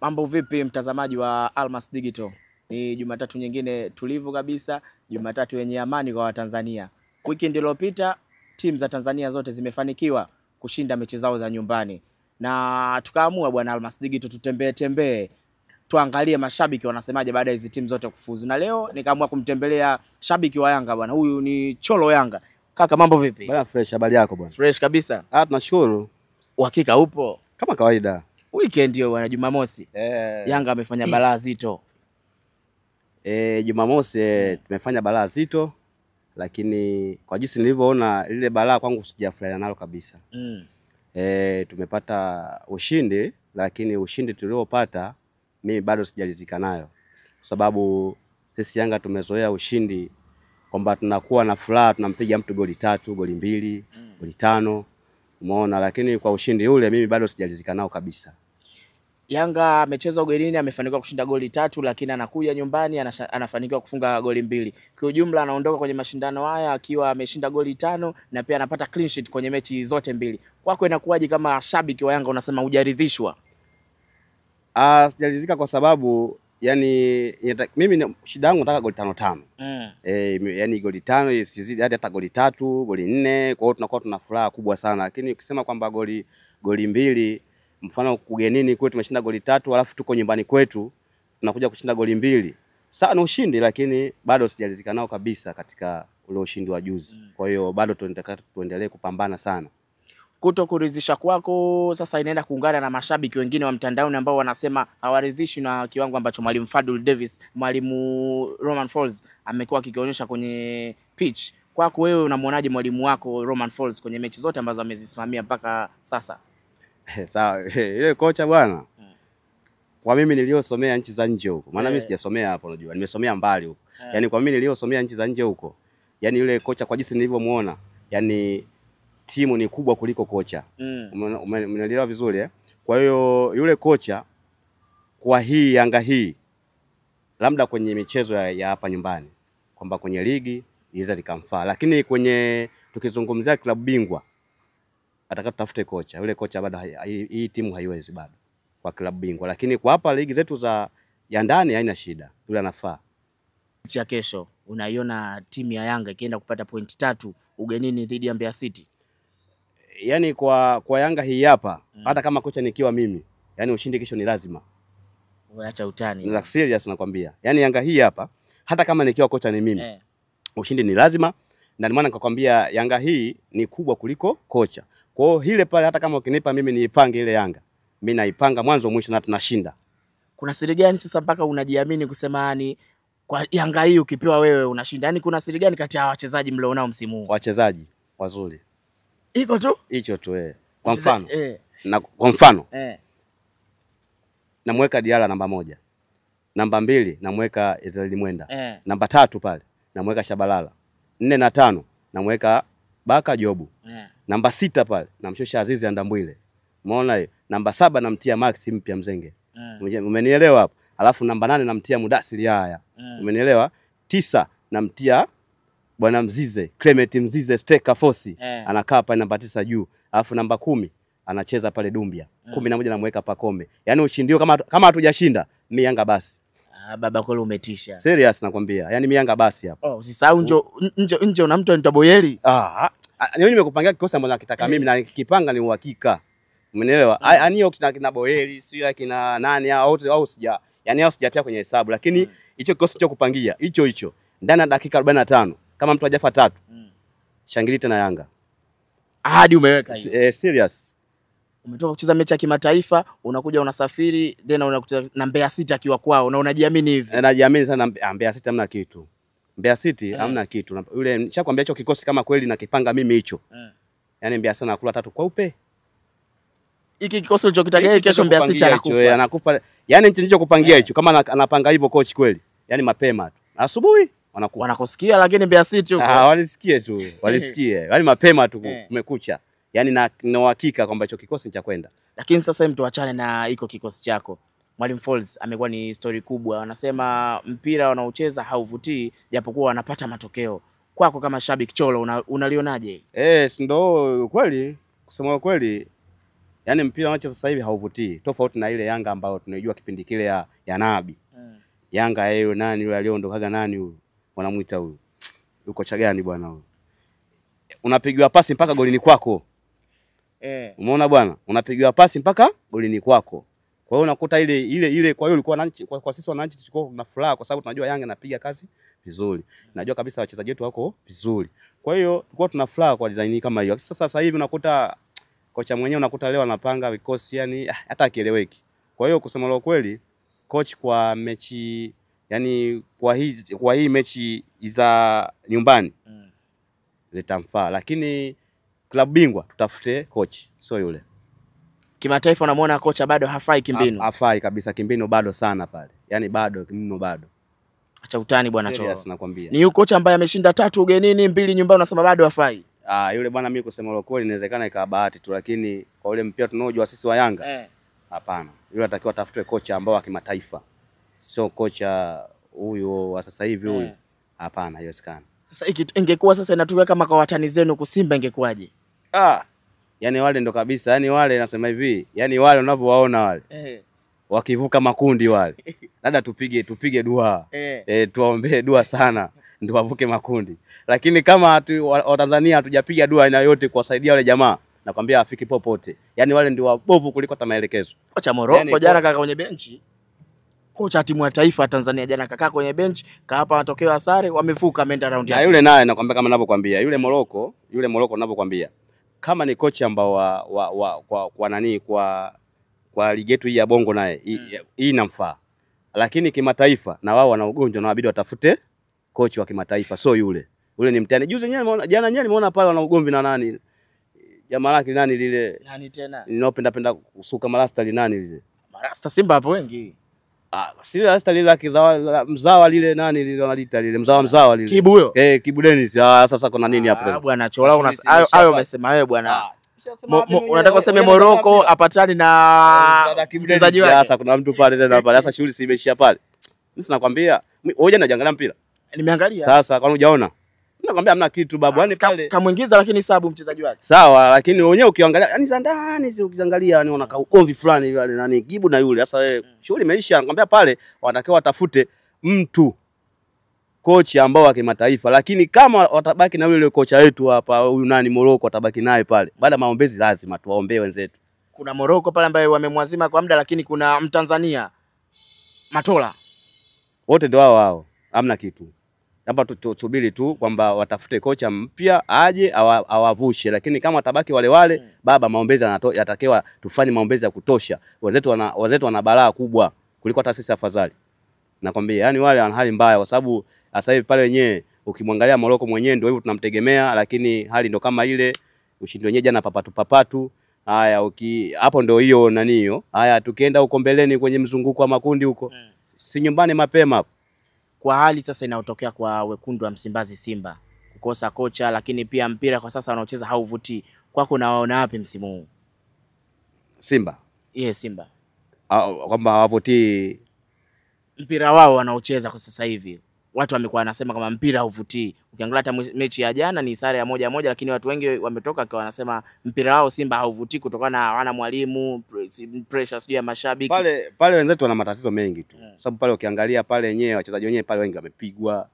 Mambo vipi mtazamaji wa Almas Digital? Ni Jumatatu nyingine tulivu kabisa, Jumatatu yenye amani kwa Watanzania. Weekend iliyopita timu za Tanzania zote zimefanikiwa kushinda mechi zao za nyumbani. Na tukaamua bwana Almas Digital tutembee tuangalie mashabiki wanasemaje baada ya hizo timu zote kufuzu. Na leo nikaamua kumtembelea shabiki wa Yanga bwana. Huyu ni Cholo Yanga. Kaka, mambo vipi? Bwana fresh, habari yako bwana? Fresh kabisa. Tunashukuru. Uhakika upo? Kama kawaida. Weekend hiyo bwana, Jumamosi. Yanga amefanya balaa zito. Jumamosi tumefanya balaa zito, lakini kwa jinsi nilivyoona lile balaa kwangu sijafurahia nalo kabisa. Tumepata ushindi, lakini ushindi tuliopata mimi bado sijalizika nayo. Kwa sababu sisi Yanga tumezoea ushindi kwamba tunakuwa na furaha tunampiga mtu goli 3, goli 2, goli 5. Umeona, lakini kwa ushindi ule mimi bado sijalizika nao kabisa. Yanga amecheza ugenini, amefanikiwa kushinda goli 3, lakini anakuja nyumbani anafanikiwa kufunga goli 2. Kwa ujumla anaondoka kwenye mashindano haya akiwa ameshinda goli 5 na pia anapata clean sheet kwenye mechi zote 2. Kwako inakuwaje kama shabiki wa Yanga unasema hujaridhishwa? Sijaridhika kwa sababu yani mimi shida yangu nataka goli 5. Yani goli 5 isizidi hata goli 3, goli 4, kwa hiyo tunakuwa tuna furaha kubwa sana. Lakini ukisema kwamba goli 2, mfano ugenini kwetu tumeshinda goli 3 alafu tuko nyumbani kwetu tunakuja kushinda goli 2. Sawa ni ushindi, lakini bado sijalizika nao kabisa katika ule ushindi wa juzi. Kwa hiyo bado tunataka tuendelee kupambana sana. Kutokuridhisha kwako sasa inaenda kuungana na mashabiki wengine wa mtandaoni ambao wanasema hawaridhishwi na kiwango ambacho mwalimu Fadul Davis, mwalimu Romain Folz amekuwa akikionyesha kwenye pitch. Kwako wewe unamwonaje mwalimu wako Romain Folz kwenye mechi zote ambazo amezisimamia mpaka sasa? Sawa, ile kocha bwana. Kwa mimi niliosomea nchi za nje huko. Maana mimi sijasomea hapo unajua. Nimesomea mbali huko. Yaani kwa mimi niliosomea nchi za nje huko. Yaani yule kocha kwa jinsi nilivyomuona, yaani timu ni kubwa kuliko kocha. Umeelewa vizuri eh? Kwa hiyo yule kocha kwa hii Yanga hii labda kwenye michezo ya hapa nyumbani kwamba kwenye ligi inaweza likamfaa, lakini kwenye tukizungumzia klabu bingwa atakatafute kocha. Yule kocha bado hii timu haiwezi bado kwa klabu bingwa, lakini kwa hapa ligi zetu ya ndani haina shida. Yule anafaa. Mechi ya kesho unaiona timu ya Yanga ikienda kupata point 3 ugenini dhidi ya Mbeya City? Yaani kwa Yanga hii hapa hata kama kocha nikiwa mimi, yani ushindi kesho ni lazima. Acha utani. Ni serious nakwambia. Yaani Yanga hii hapa hata kama nikiwa kocha ni mimi, ushindi ni lazima. Na ndio maana nikakwambia Yanga hii ni kubwa kuliko kocha. Kwa hiyo ile pale hata kama ukinipa mimi niipange ile Yanga, mimi naipanga mwanzo mwisho na tunashinda. Kuna siri gani sasa mpaka unajiamini kusema yani kwa Yanga hii ukipewa wewe unashinda? Yani kuna siri gani kati ya wachezaji mlionao msimu huu? Wachezaji wazuri. Iko tu? Hicho tu Kwa mfano. Kwa mfano. Namweka Diala namba 1. Namba 2 namweka Israeli Mwenda. Namba 3 pale namweka Shabalala. 4 na 5 namweka Baka Jobu. Namba 6 pale namshosha Azizi Andambwile. Umeona hiyo? Namba 7 namtia Max mpya Mzenge. Umenielewa hapo? Alafu namba 8 namtia Mudasiri haya. Umenielewa? 9 namtia Bwana Mzize, Clement Mzize striker force. Anakaa pale namba 9 juu. Alafu namba 10 anacheza pale Dumbia. 11 namweka Pakome. Yaani ushindio kama hatujashinda, mimi Yanga basi. Baba kweli umetisha. Serious nakwambia. Yaani mimi Yanga basi hapa. Usisahau nje una mtu anaitwa Boyeli. Mimi nimekupangia kikosi ambacho nakitaka mimi na kipanga ni uhakika. Umeelewa? Yaani hiyo kina Boyeli, sio kina nani au sija. Yaani hao sijatia kwenye hesabu, lakini hicho kikosi cha kupangia, hicho ndani ya dakika 45 kama mtu hajafa 3. Shangili tena Yanga. Ahadi umeweka hiyo. Serious. Umetoka kucheza mechi ya kimataifa, unakuja unasafiri, then unakuta na Mbeya City akiwa kwao, na unajiamini hivi? Najiamini sana. Mbeya City hamna kitu. Mbeya City hamna kitu. Yule nishakwambia hicho kikosi kama kweli na kipanga mimi hicho. Yaani Mbeya sana nakula 3 kwa upe. Hiki kikosi ulichokitaja kesho Mbeya City anakufa. Anakupa. Yaani nilicho kupangia hicho kama anapanga hivyo coach kweli. Yaani mapema tu. Asubuhi wanakusikia, lakini Mbeya City huko walisikie tu. Yaani mapema tu kumekucha. Yaani na uhakika kwamba hicho kikosi ni cha kwenda. Lakini sasa mtu achane na iko kikosi chako. Mwalimu Folz amekuwa ni story kubwa. Wanasema mpira wanaocheza hauvutii japokuwa wanapata matokeo. Kwako kama shabiki Cholo unalionaje? Ndio kweli. Kusema kweli Yaani mpira unaocheza sasa hivi hauvutii. Tofauti na ile Yanga ambayo tunaijua kipindi kile ya Nabi. Yanga yeye nani yule aliondokaga nani huyu? Wanamuita huyu. Yuko cha gani bwana huyu? Unapigiwa pasi mpaka golini kwako. Umeona bwana? Unapigiwa pasi mpaka golini kwako. Kwa hiyo unakuta ile kwa hiyo ulikuwa kwa sisi wananchi tulikuwa na furaha kwa sababu tunajua Yanga anapiga kazi vizuri. Najua kabisa wachezaji wetu wako vizuri. Kwa hiyo tulikuwa tuna furaha kwa design kama hiyo. Sasa hivi unakuta kocha mwenyewe unakuta leo anapanga vikosi yani hata akieleweki. Kwa hiyo kusema la kweli coach kwa mechi yani kwa hii mechi za nyumbani zitamfaa, lakini klabu bingwa tutafute coach sio yule. Kimataifa unamuona kocha bado hafai kimbinu. Hafai kabisa kimbinu bado sana pale. Yaani bado kimbinu bado. Acha utani bwana Cholo. Serious nakwambia. Ni yuko kocha ambaye ameshinda 3 ugenini, 2 nyumbani unasema bado hafai. Yule bwana mimi kusema la kweli inawezekana ikawa bahati tu, lakini kwa ule mpira tunaojua sisi wa Yanga hapana. Yule atakiwa tafutwe kocha ambao wa kimataifa. Sio kocha huyo wa sasa hivi huyo. Hapana, haiwezekani. Sasa ingekuwa sasa inatuka kama kwa watani zenu kusimba ingekuwaje? Yaani wale ndo kabisa, yaani wale nasema hivi, yaani wale unavyowaona wale. Wakivuka makundi wale. Labda tupige dua. Tuombe dua sana ndio wavuke makundi. Lakini kama wa Tanzania hatujapiga dua aina yote kuwasaidia wale jamaa, nakwambia afiki popote. Yaani wale ndio wabovu kuliko hata maelekezo. Kocha Morocco jana kaka kwenye benchi. Kocha timu ya taifa ya Tanzania jana kaka kwenye bench, kaapa matokeo ya sare, wamevuka ameenda round ya. Na yule naye nakwambia kama ninavyokuambia, yule Morocco ninavyokuambia. Kama ni kocha ambao kwa ligi yetu hii ya Bongo naye hii inamfaa. Lakini kimataifa na wao wana ugonjwa na wabidi watafute kocha wa kimataifa, sio yule. Yule ni mtani. Jana nimeona pale wana ugomvi na nani? Jamaa lake nani lile? Nani tena? Ninapenda kusuka marasta nani lile? Marasta Simba hapo wengi. Sile rasta lile la mzawa lile nani lile wanalita lile mzawa lile. Kibu huyo? Kibu Dennis. Sasa kuna nini hapo? Bwana Chola hayo umesema wewe bwana. Unataka useme Morocco apatani na mchezaji wake. Sasa kuna mtu pale tena pale. Sasa shughuli simeishia pale. Mimi nakwambia, wewe unaangalia mpira. Nimeangalia. Sasa kwani hujaona? Nakwambia hamna kitu babu. Yaani pale kamuingiza lakini sababu mchezaji wake. Sawa, lakini wenyewe ukiangalia yani za ndani ukiangalia yani unakaa ukomvi fulani vile nani Kibu na yule. Sasa wewe shughuli imeisha, nakwambia pale wanatakiwa watafute mtu kocha ambao wa kimataifa, lakini kama watabaki na yule kocha wetu hapa huyu nani Morocco watabaki naye pale. Baada maombezi lazima tuwaombee wenzetu. Kuna Morocco pale ambaye wamemwazima kwa muda, lakini kuna Mtanzania Matola. Wote ndio wao. Hamna kitu. Hapa tusubiri tu kwamba watafute kocha mpya aje awavushe, lakini kama watabaki wale baba maombezi yatakewa tufanye maombezi ya kutosha. Wenzetu wana balaa kubwa kuliko hata sisi afadhali. Nakwambia yani wale wana hali mbaya kwa sababu sasa hivi pale wenyewe ukimwangalia Morocco mwenyewe ndio hivyo tunamtegemea, lakini hali ndo kama ile ushindi wenyewe jana papatu. Haya hapo ndio hiyo nani hiyo. Haya tukienda huko mbeleni kwenye mzunguko wa makundi huko. Si nyumbani mapema. Kwa hali sasa inaotokea kwa wekundu wa Msimbazi Simba kukosa kocha, lakini pia mpira kwa sasa wanaocheza hauvutii. Kwako unawaona wapi msimu huu? Simba. Simba. Kwamba hawavutii mpira wao wanaocheza kwa sasa hivi. Watu wamekuwa wanasema kama mpira hauvutii. Ukiangalia hata mechi ya jana ni sare ya 1-1, lakini watu wengi wametoka kwa wanasema mpira wao Simba hauvutii kutokana na hawana mwalimu, pressure sio ya mashabiki. Pale wenzetu wana matatizo mengi tu. Sababu pale ukiangalia pale wenyewe wachezaji wenyewe pale wengi wamepigwa.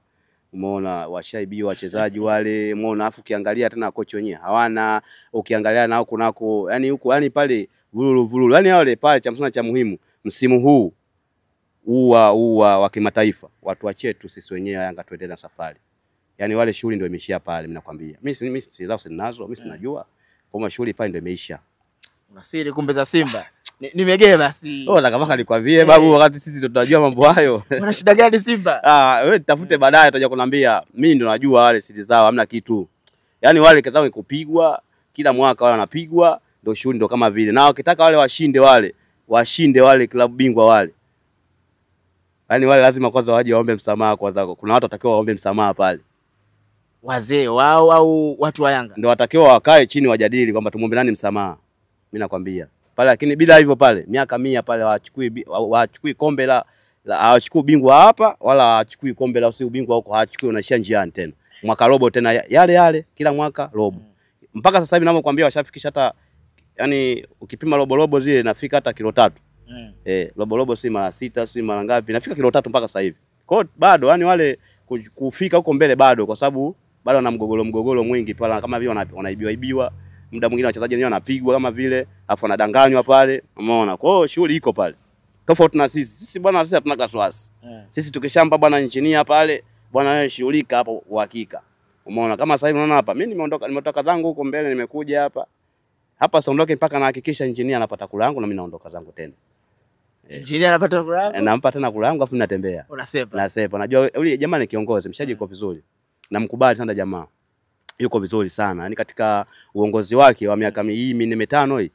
Umeona washaibiwa wachezaji wale, umeona afu ukiangalia tena kocha wenyewe hawana, ukiangalia nao kunako yani huko yani pale vururu. Yani wale pale cha muhimu msimu huu wa kimataifa watu wachetu sisi wenyewe Yanga tuendelee na safari. Yani wale shughuli ndio imeishia pale mimi nakwambia. Mimi sizao sinazo, mimi sinajua. Kwa shughuli pale ndio imeisha. Una siri kumbe za Simba. Nimegea basi. Nataka nikwambie babu wakati sisi ndio tunajua mambo hayo. Una shida gani Simba? Wewe tafute baadaye utaja kuniambia. Mimi ndio najua wale siri zao hamna kitu. Yani wale kazao ni kupigwa, kila mwaka wale wanapigwa, ndio shughuli ndio kama vile. Na wakitaka wale washinde wale klabu bingwa wale. Yaani wale lazima kwanza waje waombe msamaha kwanza. Kuna watu watakiwa waombe msamaha pale. Wazee wao au watu wa Yanga? Ndio watakiwa wakae chini wajadili kwamba tumuombe nani msamaha. Mimi nakwambia. Pale lakini bila hivyo pale miaka 100 pale hawachukui kombe la hawachukui bingwa hapa wala hawachukui kombe la usi ubingwa huko hawachukui, unaishia njiani tena. Mwaka robo tena yale kila mwaka robo. Mpaka sasa hivi ninapokuambia washafikisha hata yani ukipima robo zile nafika hata kilo 3. Robo si mara 6, si mara ngapi, nafika kilo 3 mpaka sasa hivi. Kwa hiyo bado yani wale kufika huko mbele bado, kwa sababu bado wana mgogoro mwingi pale, kama vile wanaibiwa, muda mwingine wachezaji wenyewe wanapigwa kama vile, afu wanadanganywa pale, umeona. Kwa hiyo shughuli iko pale. Tofauti na sisi bwana, sisi hatuna kaswasi. Sisi tukishampa bwana engineer pale, bwana wewe shughulika hapo uhakika. Umeona kama sasa hivi unaona hapa, mimi nimetoka zangu huko mbele, nimekuja hapa. Hapa siondoke mpaka nahakikisha engineer anapata kula yangu na mimi naondoka zangu tena. Engineer anapata kula yangu? Nampa tena kula yangu afu natembea. Unasepa. Nasepa. Najua yule jamaa ni kiongozi, mshaji yuko vizuri. Namkubali sana jamaa. Yuko vizuri sana. Yaani katika uongozi wake wa miaka hii 4-5 hii,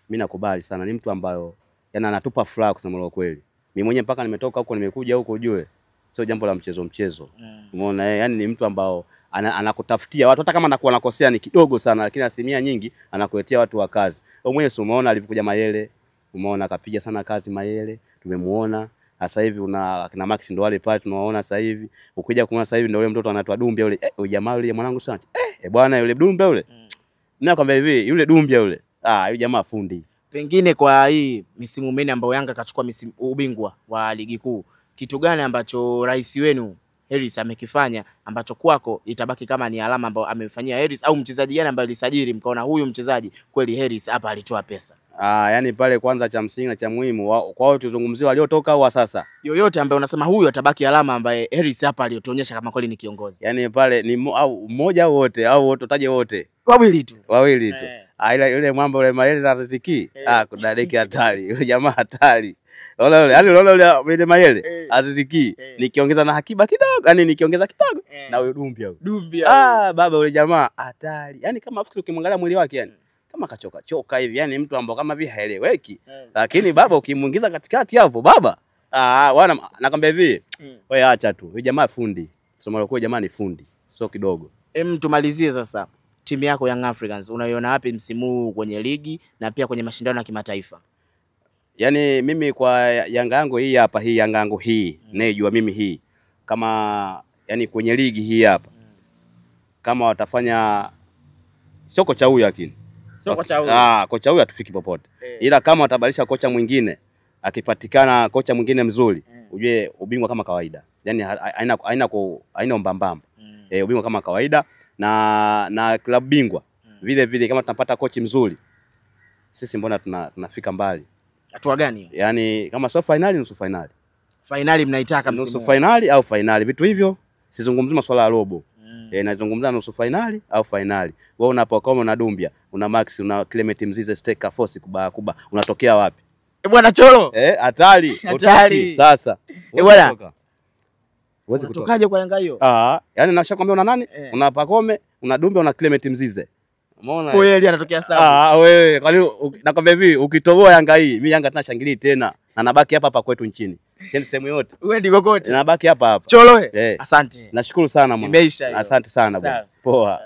mimi nakubali sana. Ni mtu ambayo yani anatupa furaha kusema kweli. Mimi mwenyewe mpaka nimetoka huko nimekuja huko ujue. Sio jambo la mchezo. Umeona yani ni mtu ambao anakutafutia watu, hata kama anakuwa anakosea ni kidogo sana, lakini asilimia nyingi anakuletea watu wa kazi. Wewe mwenyewe umeona alipokuja Mayele, umeona akapiga sana kazi Mayele, tumemuona. Sasa hivi una kina Max ndo wale pale tunawaona sasa hivi. Ukija kuona sasa hivi ndio yule mtoto anaitwa Dumbia yule. Yule jamaa yule mwanangu sana. Bwana yule Dumbia yule. Nakwambia hivi yule Dumbia yule. Yule jamaa fundi. Pengine kwa hii misimu minne ambayo Yanga kachukua ubingwa wa ligi kuu, kitu gani ambacho rais wenu Harris amekifanya ambacho kwako itabaki kama ni alama ambayo amefanyia Harris, au mchezaji gani ambaye alisajili mkaona huyu mchezaji kweli Harris hapa alitoa pesa? Yani pale kwanza cha msingi na cha muhimu kwa wao tuzungumzie waliotoka au sasa. Yoyote ambaye unasema huyu atabaki alama ambaye Harris hapa aliotuonyesha kama kweli ni kiongozi. Yani pale ni au mmoja au wote au wote utaje wote. Wawili tu. Ila yule mwamba yule Mayele na Riziki, kudadeki hatari. Yule jamaa hatari. Yule Mayele, Riziki, nikiongeza na Hakiba kidogo, yani nikiongeza kidogo na huyo Dumbia. Baba yule jamaa hatari. Yani kama afikiri ukimwangalia mwili wake yani kama kachoka hivi, yani mtu ambao kama vile haeleweki. Lakini baba ukimuingiza katikati hapo baba, wana nakwambia hivi, wewe acha tu. Yule jamaa fundi. Soma kwa jamaa ni fundi, sio kidogo. Tumalizie sasa. Timu yako Young Africans unaiona wapi msimu huu kwenye ligi na pia kwenye mashindano ya kimataifa? Yani mimi kwa Yanga yangu hii hapa, hii Yanga yangu hii, naijua mimi hii. Kama yani kwenye ligi hii hapa. Kama watafanya sio kocha huyu lakini. Sio kocha huyu. Kocha huyu hatufiki popote. Ila kama watabadilisha kocha mwingine, akipatikana kocha mwingine mzuri, ujue ubingwa kama kawaida. Yani haina mbambamba. Ubingwa kama kawaida na klabu bingwa vile kama tunapata kocha mzuri, sisi mbona tunafika mbali. Hatua gani? Yani kama sio finali, nusu finali. Finali mnaitaka msimu. Nusu finali au finali, vitu hivyo. Sizungumzi masuala ya robo. Nazungumza nusu finali au finali. Wewe unapokuwa una Dumbia, una Max, una Clement Mzize, Steka Force kuba unatokea wapi? Bwana Cholo. Hatari. Sasa. Bwana. Uweze kutokaje kwa Yanga hiyo? Yani nashakwambia una nani? Una Pakome, una Dumbia, una Clement Mzize. Umeona? Kweli anatokea sawa. Wewe kwani nakwambia hivi ukitoboa Yanga hii, mimi Yanga tunashangilia tena. Na nabaki hapa kwetu nchini. Siendi sehemu yote. Wewe ndiko kote. Nabaki hapa. Cholo. Asante. Nashukuru sana mwana. Imeisha hiyo. Asante sana bwana. Poa.